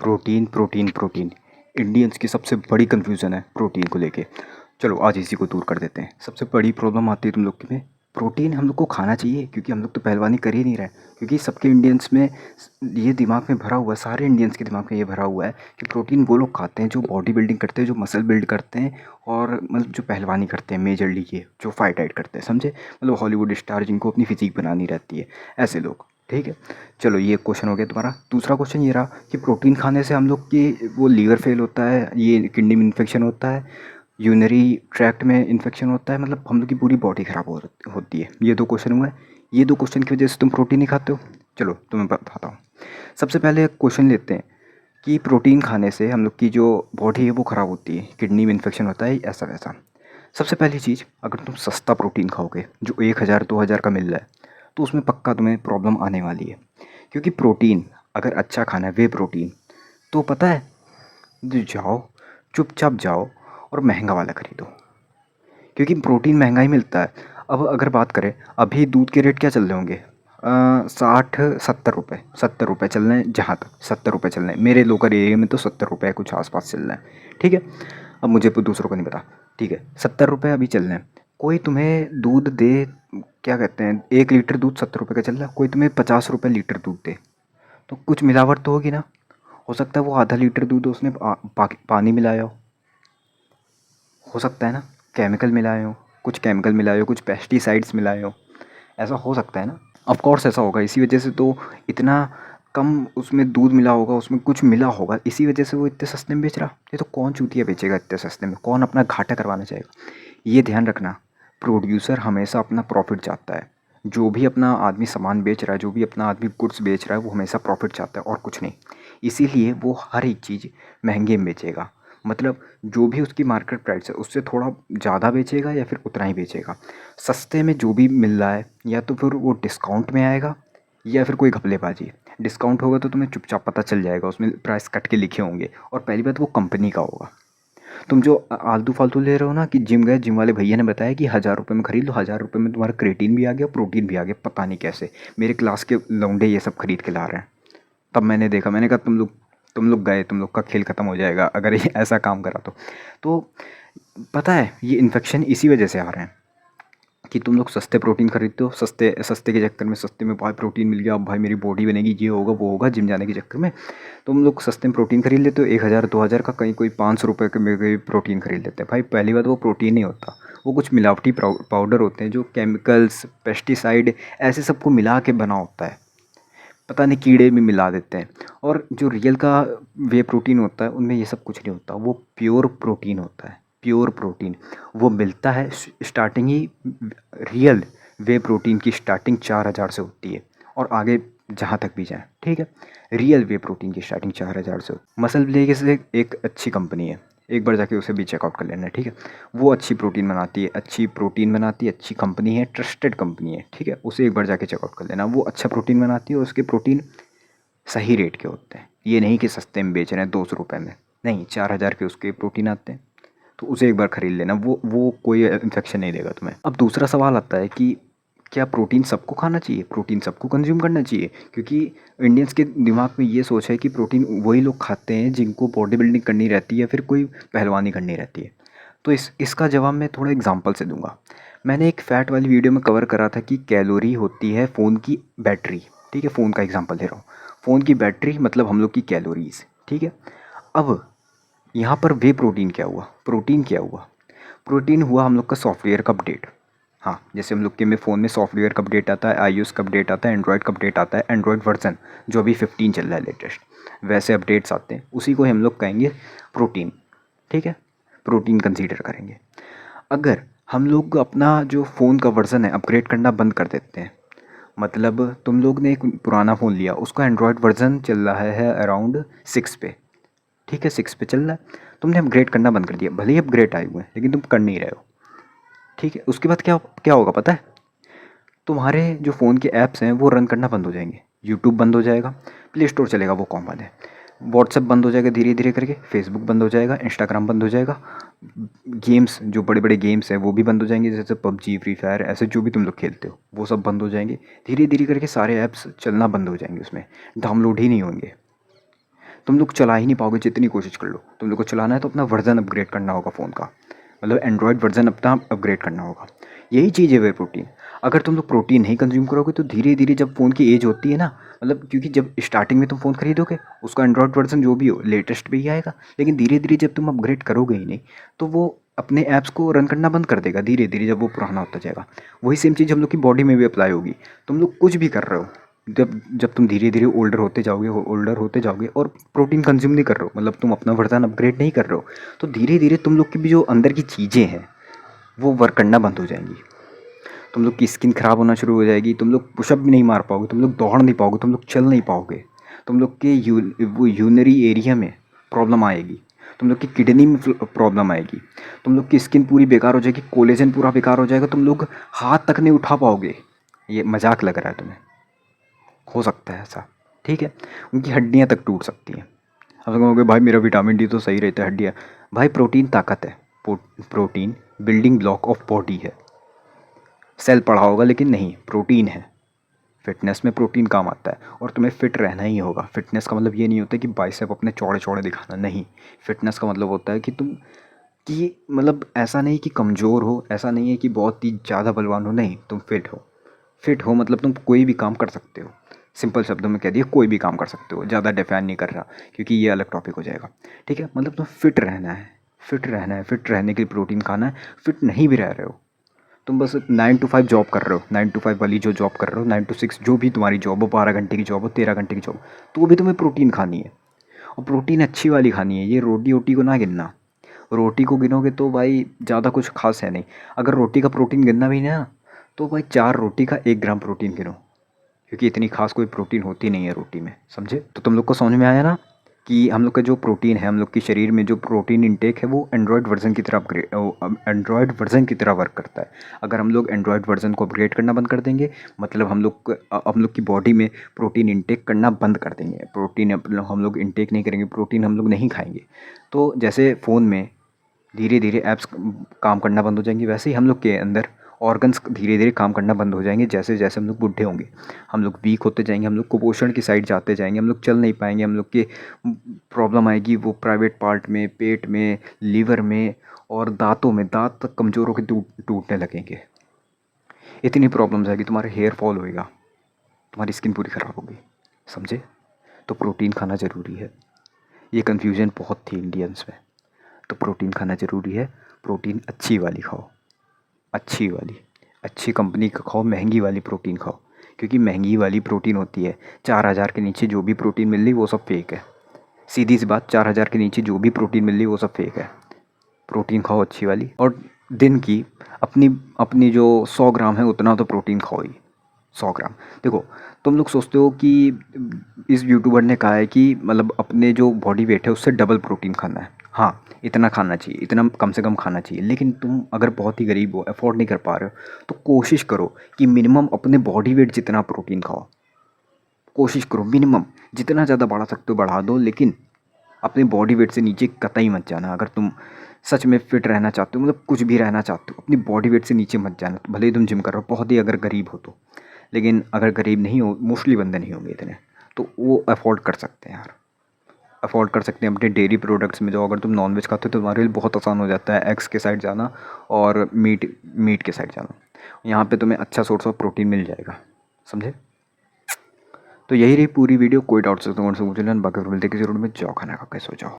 Protein protein protein Indians की सबसे बड़ी कन्फ्यूज़न है प्रोटीन को लेके। चलो आज इसी को दूर कर देते हैं। सबसे बड़ी प्रॉब्लम आती है तुम लोग में, प्रोटीन हम लोग को खाना चाहिए क्योंकि हम लोग तो पहलवानी कर ही नहीं रहे। क्योंकि सबके इंडियंस में ये दिमाग में भरा हुआ है, सारे इंडियंस के दिमाग में ये भरा हुआ है कि प्रोटीन वो लोग खाते हैं जो बॉडी बिल्डिंग करते हैं, जो मसल बिल्ड करते हैं और मतलब जो पहलवानी करते हैं मेजरली, ये जो फाइट आइट करते हैं, समझे? मतलब हॉलीवुड स्टार जिनको अपनी फिजिक बनानी रहती है, ऐसे लोग। ठीक है, चलो ये क्वेश्चन हो गया तुम्हारा। दूसरा क्वेश्चन ये रहा कि प्रोटीन खाने से हम लोग की वो लीवर फेल होता है, ये किडनी में इन्फेक्शन होता है, यूनरी ट्रैक्ट में इन्फेक्शन होता है, मतलब हम लोग की पूरी बॉडी ख़राब होती है। ये दो क्वेश्चन हुए। ये दो क्वेश्चन की वजह से तुम प्रोटीन नहीं खाते हो। चलो तुम्हें बताता हूँ। सबसे पहले क्वेश्चन लेते हैं कि प्रोटीन खाने से हम लोग की जो बॉडी है वो ख़राब होती है, किडनी में इन्फेक्शन होता है, ऐसा वैसा। सबसे पहली चीज़, अगर तुम सस्ता प्रोटीन खाओगे जो 1,000-2,000 का मिल रहा है तो उसमें पक्का तुम्हें प्रॉब्लम आने वाली है। क्योंकि प्रोटीन अगर अच्छा खाना है, वे प्रोटीन, तो पता है, जो जाओ चुपचाप जाओ और महंगा वाला खरीदो, क्योंकि प्रोटीन महंगा ही मिलता है। अब अगर बात करें, अभी दूध के रेट क्या चल रहे होंगे? 60-70 रुपये, 70 रुपये चल रहे हैं, जहाँ तक 70 रुपये चल रहे हैं मेरे लोकल एरिया में, तो 70 रुपये कुछ आसपास चल रहा है। ठीक है, अब मुझे तो दूसरों को नहीं पता। ठीक है, 70 रुपये अभी चल रहे हैं। कोई तुम्हें दूध दे, क्या कहते हैं, 1 लीटर दूध 70 रुपये का चल रहा है, कोई तुम्हें 50 रुपये लीटर दूध दे, तो कुछ मिलावट तो होगी ना। हो सकता है वो आधा लीटर दूध उसने पानी मिलाया हो सकता है ना, केमिकल मिलाए हो, कुछ केमिकल मिलाए हो, कुछ पेस्टिसाइड्स मिलाए हो, ऐसा हो सकता है ना। ऑफ कोर्स ऐसा होगा, इसी वजह से तो इतना कम उसमें दूध मिला होगा, उसमें कुछ मिला होगा, इसी वजह से वो इतने सस्ते में बेच रहा। ये तो कौन चूतिया बेचेगा इतने सस्ते में, कौन अपना घाटा करवाना चाहेगा। ये ध्यान रखना, प्रोड्यूसर हमेशा अपना प्रॉफिट चाहता है। जो भी अपना आदमी सामान बेच रहा है, जो भी अपना आदमी गुड्स बेच रहा है, वो हमेशा प्रॉफिट चाहता है और कुछ नहीं। इसीलिए वो हर एक चीज़ महंगे में बेचेगा। मतलब जो भी उसकी मार्केट प्राइस है उससे थोड़ा ज़्यादा बेचेगा या फिर उतना ही बेचेगा। सस्ते में जो भी मिल रहा है या तो फिर वो डिस्काउंट में आएगा या फिर कोई घपलेबाजी है। डिस्काउंट होगा तो तुम्हें चुपचाप पता चल जाएगा, उसमें प्राइस कट के लिखे होंगे, और पहली बात वो कंपनी का होगा। तुम जो आलतू फालतू ले रहे हो ना, कि जिम गए, जिम वाले भैया ने बताया कि 1,000 रुपये में खरीद लो, 1,000 रुपये में तुम्हारा क्रेटीन भी आ गया, प्रोटीन भी आ गया, पता नहीं कैसे मेरे क्लास के लौंडे ये सब खरीद के ला रहे हैं। तब मैंने देखा, मैंने कहा तुम लोग गए, तुम लोग का खेल ख़त्म हो जाएगा अगर ये ऐसा काम करा तो पता है ये इन्फेक्शन इसी वजह से आ रहे हैं कि तुम लोग सस्ते प्रोटीन खरीदते हो, सस्ते सस्ते के चक्कर में, सस्ते में भाई प्रोटीन मिल गया, अब भाई मेरी बॉडी बनेगी, ये होगा वो होगा, जिम जाने के चक्कर में तुम लोग सस्ते में प्रोटीन खरीद लेते हो। 1,000-2,000 का, कहीं कोई 500 रुपये के में कोई प्रोटीन खरीद लेते हैं। भाई पहली बात, वो प्रोटीन नहीं होता, वो कुछ मिलावटी पाउडर होते हैं जो केमिकल्स, पेस्टिसाइड, ऐसे सबको मिला के बना होता है। पता नहीं कीड़े भी मिला देते हैं। और जो रियल का वे प्रोटीन होता है उनमें ये सब कुछ नहीं होता, वो प्योर प्रोटीन होता है, प्योर प्रोटीन। वो मिलता है स्टार्टिंग ही, रियल वे प्रोटीन की स्टार्टिंग 4,000 से होती है और आगे जहाँ तक भी जाए। ठीक है, रियल वे प्रोटीन की स्टार्टिंग 4,000 से होती है। मसल ब्लेक से एक अच्छी कंपनी है, एक बार जाके उसे भी चेकआउट कर लेना। ठीक है, वो अच्छी प्रोटीन बनाती है, अच्छी प्रोटीन बनाती है, अच्छी कंपनी है, ट्रस्टेड कंपनी है। ठीक है, उसे एक बार जाके चेकआउट कर लेना, वो अच्छा प्रोटीन बनाती है और उसके प्रोटीन सही रेट के होते हैं। ये नहीं कि सस्ते में बेच रहे हैं 200 रुपये में, नहीं, 4,000 के उसके प्रोटीन आते हैं, तो उसे एक बार ख़रीद लेना, वो कोई इन्फेक्शन नहीं देगा तुम्हें। अब दूसरा सवाल आता है कि क्या प्रोटीन सबको खाना चाहिए, प्रोटीन सबको कंज्यूम करना चाहिए? क्योंकि इंडियंस के दिमाग में ये सोच है कि प्रोटीन वही लोग खाते हैं जिनको बॉडी बिल्डिंग करनी रहती है या फिर कोई पहलवानी करनी रहती है। तो इसका जवाब मैं थोड़ा एग्जांपल से दूंगा। मैंने एक फ़ैट वाली वीडियो में कवर करा था कि कैलोरी होती है फ़ोन की बैटरी। ठीक है, फ़ोन का एग्जांपल दे रहा हूँ, फ़ोन की बैटरी मतलब हम लोग की कैलोरीज़। ठीक है, अब यहाँ पर वे प्रोटीन क्या हुआ, प्रोटीन क्या हुआ? प्रोटीन हुआ हम लोग का सॉफ्टवेयर का अपडेट। हाँ, जैसे हम लोग के में फ़ोन में सॉफ्टवेयर का अपडेट आता है, iOS का अपडेट आता है, एंड्रॉयड का अपडेट आता है, एंड्रॉयड वर्जन जो अभी 15 चल रहा है लेटेस्ट, वैसे अपडेट्स आते हैं, उसी को हम लोग कहेंगे प्रोटीन। ठीक है, प्रोटीन कंसीडर करेंगे। अगर हम लोग अपना जो फ़ोन का वर्ज़न है अपग्रेड करना बंद कर देते हैं, मतलब तुम लोग ने एक पुराना फ़ोन लिया, उसका एंड्रॉयड वर्ज़न चल रहा है अराउंड 6 पे। ठीक है, 6 पे चल रहा है, तुमने अपग्रेड करना बंद कर दिया, भले ही अपग्रेड आए हुए हैं लेकिन तुम कर नहीं रहे हो। ठीक है, उसके बाद क्या क्या होगा पता है? तुम्हारे जो फ़ोन के ऐप्स हैं वो रन करना बंद हो जाएंगे, यूट्यूब बंद हो जाएगा, प्ले स्टोर चलेगा वो कॉमन है, व्हाट्सएप बंद हो जाएगा धीरे धीरे करके, फेसबुक बंद हो जाएगा, इंस्टाग्राम बंद हो जाएगा, गेम्स जो बड़े बड़े गेम्स हैं वो भी बंद हो जाएंगे, जैसे पबजी, फ्री फायर, ऐसे जो भी तुम लोग खेलते हो वो सब बंद हो जाएंगे। धीरे धीरे करके सारे ऐप्स चलना बंद हो जाएंगे, उसमें डाउनलोड ही नहीं होंगे। तुम लोग चला ही नहीं पाओगे जितनी कोशिश कर लो। तुम लोग को चलाना है तो अपना वर्जन अपग्रेड करना होगा फ़ोन का, मतलब एंड्रॉयड वर्जन अपना अपग्रेड करना होगा। यही चीज़ है वे प्रोटीन। अगर तुम लोग प्रोटीन नहीं कंज्यूम करोगे तो धीरे धीरे जब फ़ोन की एज होती है ना, मतलब क्योंकि जब स्टार्टिंग में तुम फ़ोन खरीदोगे उसका एंड्रॉयड वर्जन जो भी हो लेटेस्ट पे ही आएगा, लेकिन धीरे धीरे जब तुम अपग्रेड करोगे ही नहीं तो वो अपने ऐप्स को रन करना बंद कर देगा धीरे धीरे जब वो पुराना होता जाएगा। वही सेम चीज़ हम लोग की बॉडी में भी अप्लाई होगी। तुम लोग कुछ भी कर रहे हो, जब जब तुम धीरे धीरे ओल्डर होते जाओगे और प्रोटीन कंज्यूम नहीं कर रहे हो, मतलब तुम अपना वर्जन अपग्रेड नहीं कर रहे हो, तो धीरे धीरे तुम लोग की भी जो अंदर की चीज़ें हैं वो वर्क करना बंद हो जाएंगी। तुम लोग की स्किन ख़राब होना शुरू हो जाएगी, तुम लोग पुशअप भी नहीं मार पाओगे, तुम लोग दौड़ नहीं पाओगे, तुम लोग चल नहीं पाओगे, तुम लोग के वो यूनरी एरिया में प्रॉब्लम आएगी, तुम लोग की किडनी में प्रॉब्लम आएगी, तुम लोग की स्किन पूरी बेकार हो जाएगी, कोलेजन पूरा बेकार हो जाएगा, तुम लोग हाथ तक नहीं उठा पाओगे। ये मजाक लग रहा है तुम्हें? हो सकता है ऐसा, ठीक है। उनकी हड्डियाँ तक टूट सकती हैं। अब तुम कहोगे भाई मेरा विटामिन डी तो सही रहता है हड्डियाँ। भाई प्रोटीन ताकत है, protein building block of body है। सेल पढ़ा होगा लेकिन नहीं, प्रोटीन है। फिटनेस में प्रोटीन काम आता है और तुम्हें फिट रहना ही होगा। फिटनेस का मतलब ये नहीं होता कि बाइसेप अपने चौड़े चौड़े दिखाना, नहीं। फिटनेस का मतलब होता है कि तुम कि मतलब ऐसा नहीं कि कमज़ोर हो, ऐसा नहीं है कि बहुत ही ज़्यादा बलवान हो, नहीं, तुम फिट हो। फिट हो मतलब तुम कोई भी काम कर सकते हो। सिंपल शब्दों में कह दिए, कोई भी काम कर सकते हो। ज़्यादा डिफाइन नहीं कर रहा क्योंकि ये अलग टॉपिक हो जाएगा, ठीक है। मतलब तुम फिट रहना है, फिट रहना है, फिट रहने के लिए प्रोटीन खाना है। फिट नहीं भी रह रहे हो, तुम बस 9 to 5 जॉब कर रहे हो, 9 to 5 वाली जो जॉब कर रहे हो, 9 to 6 जो भी तुम्हारी जॉब हो, 12 घंटे की जॉब हो, 13 घंटे की जॉब, तो वो भी तुम्हें प्रोटीन खानी है और प्रोटीन अच्छी वाली खानी है। ये रोटी वोटी को ना गिनना। रोटी को गिनोगे तो भाई ज़्यादा कुछ खास है नहीं। अगर रोटी का प्रोटीन गिनना भी ना, तो भाई 4 रोटी का 1 ग्राम प्रोटीन गिनो, क्योंकि इतनी खास कोई प्रोटीन होती नहीं है रोटी में, समझे? तो तुम लोग को समझ में आया ना कि हम लोग का जो प्रोटीन है, हम लोग के शरीर में जो प्रोटीन इंटेक है वो एंड्रॉयड वर्जन की तरह एंड्रॉयड वर्जन की तरह वर्क करता है। अगर हम लोग एंड्रॉयड वर्जन को अपग्रेड करना बंद कर देंगे, मतलब हम लोग की बॉडी में प्रोटीन इंटेक करना बंद कर देंगे, प्रोटीन हम लोग इंटेक नहीं करेंगे, प्रोटीन हम लोग नहीं खाएंगे, तो जैसे फ़ोन में धीरे धीरे ऐप्स काम करना बंद हो जाएंगी, वैसे ही हम लोग के अंदर ऑर्गन्स धीरे धीरे काम करना बंद हो जाएंगे। जैसे जैसे हम लोग बूढ़े होंगे, हम लोग वीक होते जाएंगे, हम लोग कुपोषण की साइड जाते जाएंगे, हम लोग चल नहीं पाएंगे, हम लोग के प्रॉब्लम आएगी वो प्राइवेट पार्ट में, पेट में, लीवर में और दांतों में। दांत तक कमज़ोर होकर टूटने लगेंगे। इतनी प्रॉब्लम्स आएगी, तुम्हारे हेयर फॉल होएगा, तुम्हारी स्किन पूरी ख़राब होगी, समझे? तो प्रोटीन खाना ज़रूरी है। ये कन्फ्यूज़न बहुत थी इंडियंस में। तो प्रोटीन खाना ज़रूरी है। प्रोटीन अच्छी वाली खाओ, अच्छी वाली, अच्छी कंपनी का खाओ, महंगी वाली प्रोटीन खाओ, क्योंकि महंगी वाली प्रोटीन होती है 4,000 के नीचे जो भी प्रोटीन मिल रही वो सब फेक है। सीधी सी बात, 4,000 के नीचे जो भी प्रोटीन मिल रही वो सब फेक है। प्रोटीन खाओ अच्छी वाली, और दिन की अपनी अपनी जो 100 ग्राम है उतना तो प्रोटीन खाओ ही। 100 ग्राम। देखो, तुम लोग सोचते हो कि इस यूट्यूबर ने कहा है कि मतलब अपने जो बॉडी वेट है उससे डबल प्रोटीन खाना है। हाँ, इतना खाना चाहिए, इतना कम से कम खाना चाहिए, लेकिन तुम अगर बहुत ही गरीब हो, अफोर्ड नहीं कर पा रहे हो, तो कोशिश करो कि मिनिमम अपने बॉडी वेट जितना प्रोटीन खाओ। कोशिश करो मिनिमम, जितना ज़्यादा बढ़ा सकते हो बढ़ा दो, लेकिन अपने बॉडी वेट से नीचे कतई मत जाना। अगर तुम सच में फिट रहना चाहते हो, मतलब कुछ भी रहना चाहते हो, अपनी बॉडी वेट से नीचे मत जाना। भले ही तुम जिम कर रहे हो, बहुत ही अगर गरीब हो तो, लेकिन अगर गरीब नहीं हो, मोस्टली बंदे नहीं होंगे इतने, तो वो अफोर्ड कर सकते हैं यार, अफोर्ड कर सकते हैं। अपने डेयरी प्रोडक्ट्स में जो, अगर तुम नॉनवेज खाते हो तो तुम्हारे लिए बहुत आसान हो जाता है एग्स के साइड जाना और मीट के साइड जाना। यहाँ पे तुम्हें अच्छा सोर्स ऑफ प्रोटीन मिल जाएगा, समझे? तो यही रही पूरी वीडियो। कोई डाउट सकते हो मुझे, बाकी फिर मिलते किसी रूम में। जाओ खाना खा के सो जाओ।